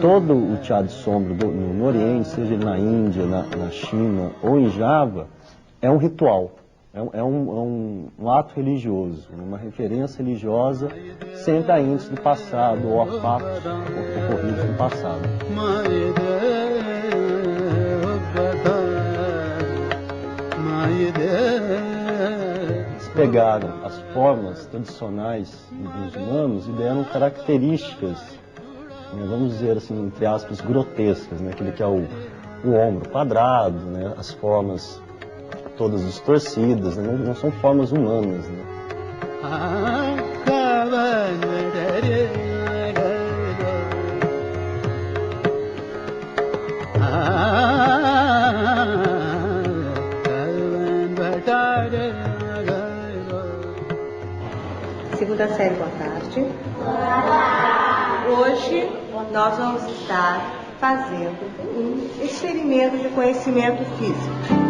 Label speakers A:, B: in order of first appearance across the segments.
A: todo o teatro de sombra no Oriente, seja ele na Índia, na China ou em Java, é um ritual, é um ato religioso, uma referência religiosa sempre a índices do passado ou a fatos ocorridos no passado. Eles pegaram as formas tradicionais dos humanos e deram características, vamos dizer assim, entre aspas, grotescas, né? Aquele que é o ombro quadrado, né? As formas todas distorcidas, né? Não são formas humanas, né?
B: Segunda série, boa tarde. Hoje nós vamos estar fazendo um experimento de conhecimento físico.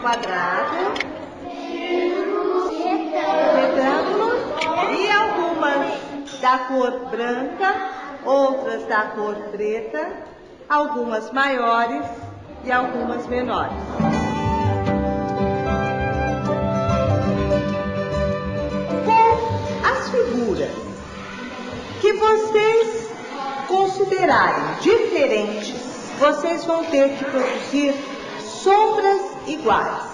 B: Quadrado, retângulo e algumas da cor branca, outras da cor preta, algumas maiores e algumas menores. Com as figuras que vocês considerarem diferentes, vocês vão ter que produzir sombras iguais.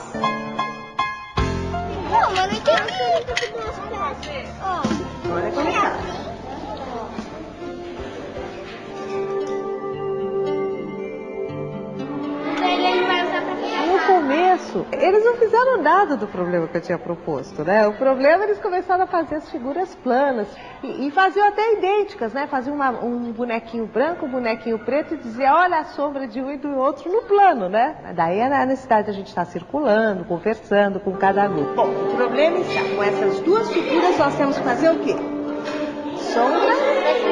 C: Não, mas não entendi.
B: Bora começar.
D: No começo, eles não fizeram nada do problema que eu tinha proposto, né? O problema, eles começaram a fazer as figuras planas e faziam até idênticas, né? Faziam um bonequinho branco, um bonequinho preto e dizia, olha a sombra de um e do outro no plano, né? Daí a necessidade de a gente estar circulando, conversando com cada grupo.
B: Bom, o problema está com essas duas figuras, nós temos que fazer o quê? Sombras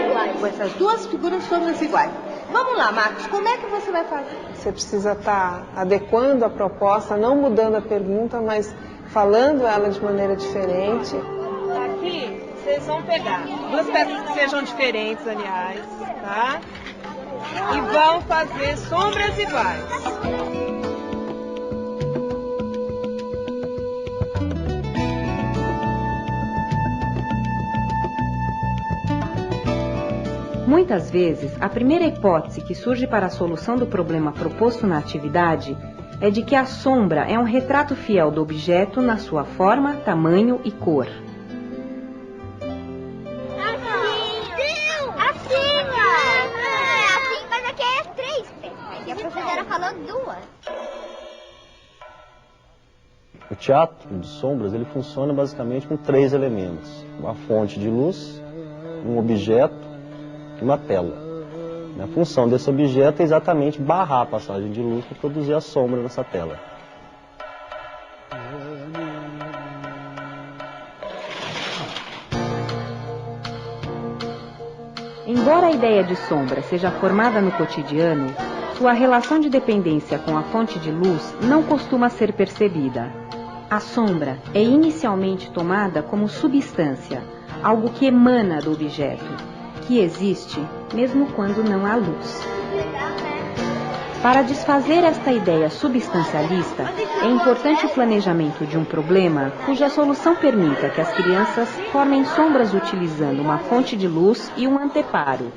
B: iguais. Com essas duas figuras, sombras iguais. Vamos lá, Marcos, como é que você vai fazer?
E: Você precisa estar adequando a proposta, não mudando a pergunta, mas falando ela de maneira diferente.
F: Aqui, vocês vão pegar duas peças que sejam diferentes, aliás, tá? E vão fazer sombras iguais.
G: Muitas vezes, a primeira hipótese que surge para a solução do problema proposto na atividade é de que a sombra é um retrato fiel do objeto na sua forma, tamanho e cor.
C: Assim, mas aqui é 3. Aqui a professora falou 2.
A: O teatro de sombras, ele funciona basicamente com 3 elementos. Uma fonte de luz, um objeto e uma tela. A função desse objeto é exatamente barrar a passagem de luz para produzir a sombra nessa tela.
G: Embora a ideia de sombra seja formada no cotidiano, sua relação de dependência com a fonte de luz não costuma ser percebida. A sombra é inicialmente tomada como substância, algo que emana do objeto, que existe mesmo quando não há luz. Para desfazer esta ideia substancialista, é importante o planejamento de um problema cuja solução permita que as crianças formem sombras utilizando uma fonte de luz e um anteparo.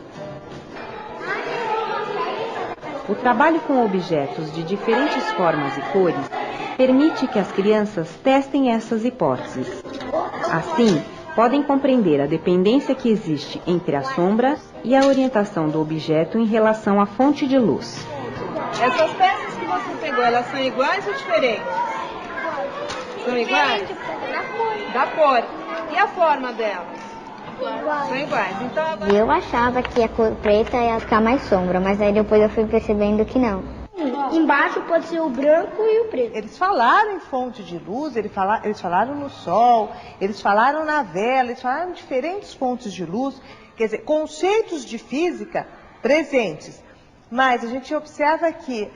G: O trabalho com objetos de diferentes formas e cores permite que as crianças testem essas hipóteses. Assim, podem compreender a dependência que existe entre a sombra e a orientação do objeto em relação à fonte de luz.
F: Essas peças que você pegou, elas são iguais ou diferentes? São iguais? Da cor. E a forma delas? São iguais. Então agora...
C: Eu achava que a cor preta ia ficar mais sombra, mas aí depois eu fui percebendo que não. Embaixo pode ser o branco e o preto.
D: Eles falaram em fonte de luz, eles falaram no sol, eles falaram na vela, eles falaram em diferentes fontes de luz, quer dizer, conceitos de física presentes. Mas a gente observa que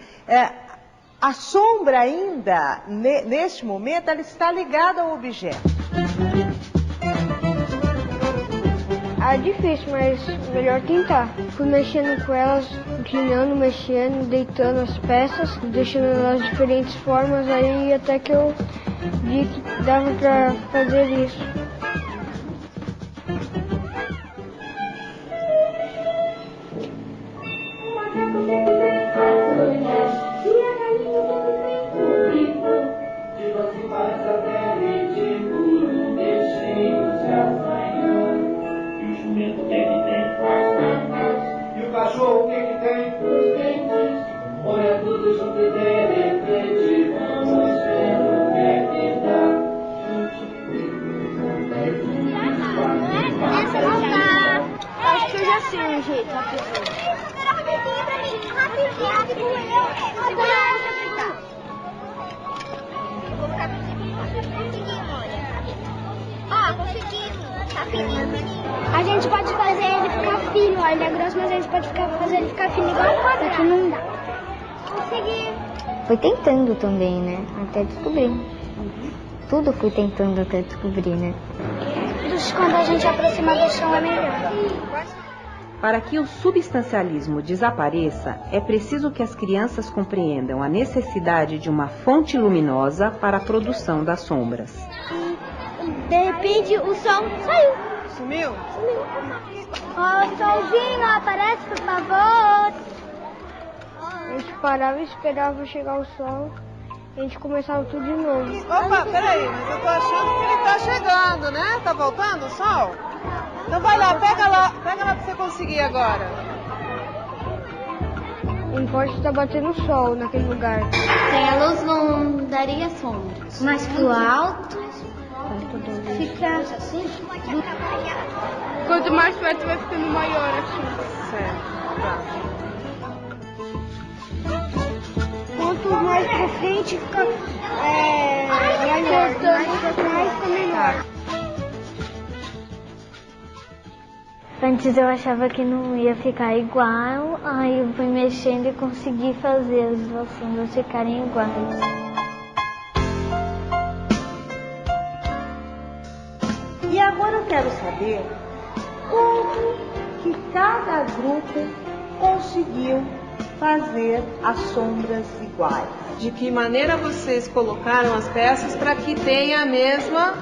D: a sombra ainda, neste momento, ela está ligada ao objeto.
C: É difícil, mas melhor tentar. Fui mexendo com elas, inclinando, mexendo, deitando as peças, deixando elas de diferentes formas, aí até que eu vi que dava pra fazer isso.
H: E o cachorro, o que que tem? Os dentes. Olha tudo junto e de repente vamos ver o que é que dá.
C: Essa não dá. Acho que eu já sei um jeito, rapidinho. Rapidinho. Eu vou ficar conseguindo, olha. Ó, conseguimos. Rapidinho. A gente pode fazer ele ficar fino, ó, ele é grosso, mas a gente pode fazer ele ficar fino igual o quadrado. Aqui não dá. Consegui.
I: Foi tentando também, né? Até descobrir. Tudo fui tentando até descobrir, né?
C: Quando a gente aproxima do chão é melhor.
G: Para que o substancialismo desapareça, é preciso que as crianças compreendam a necessidade de uma fonte luminosa para a produção das sombras.
C: De repente o sol saiu.
E: Sumiu?
C: Ó, solzinho, aparece, por favor. A gente parava e esperava chegar o sol. A gente começava tudo de novo.
E: Opa, peraí, mas eu tô achando que ele tá chegando, né? Tá voltando o sol? Então vai lá pra você conseguir agora.
C: O importante tá batendo o sol naquele lugar. Sem a luz não daria sombra. Mas pro alto, fica assim. Quanto mais perto vai ficando maior assim.
E: Certo, tá.
C: Quanto mais pra frente fica maior, mais pra trás fica menor.
I: Antes eu achava que não ia ficar igual, aí eu fui mexendo e consegui fazer as duas sombras ficarem iguais.
D: E agora eu quero saber como que cada grupo conseguiu fazer as sombras iguais.
E: De que maneira vocês colocaram as peças para que tenha a mesma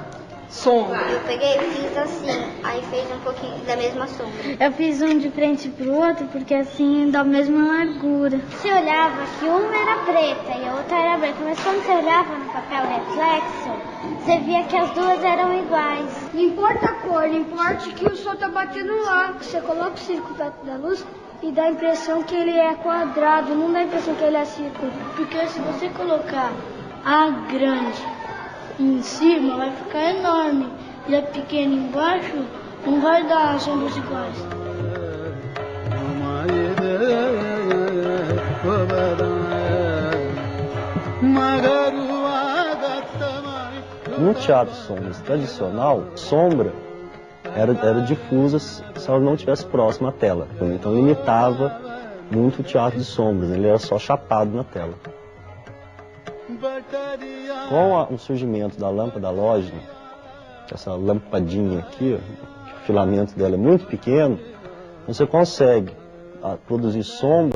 E: sombra?
C: Eu peguei e fiz assim, aí fez um pouquinho da mesma sombra.
I: Eu fiz um de frente pro outro, porque assim dá a mesma largura.
C: Você olhava que uma era preta e a outra era branca, mas quando você olhava no papel reflexo, você via que as duas eram iguais. Não importa a cor, importa que o sol tá batendo lá. Você coloca o círculo perto da luz e dá a impressão que ele é quadrado, não dá a impressão que ele é círculo. Porque se você colocar a grande em cima, vai ficar enorme. E a pequena embaixo, não vai dar sombras iguais.
A: No teatro de sombras tradicional, sombra era difusa se ela não estivesse próxima à tela. Então limitava muito o teatro de sombras, ele era só chapado na tela. Com o surgimento da lâmpada halógena, essa lampadinha aqui, ó, o filamento dela é muito pequeno, você consegue produzir sombra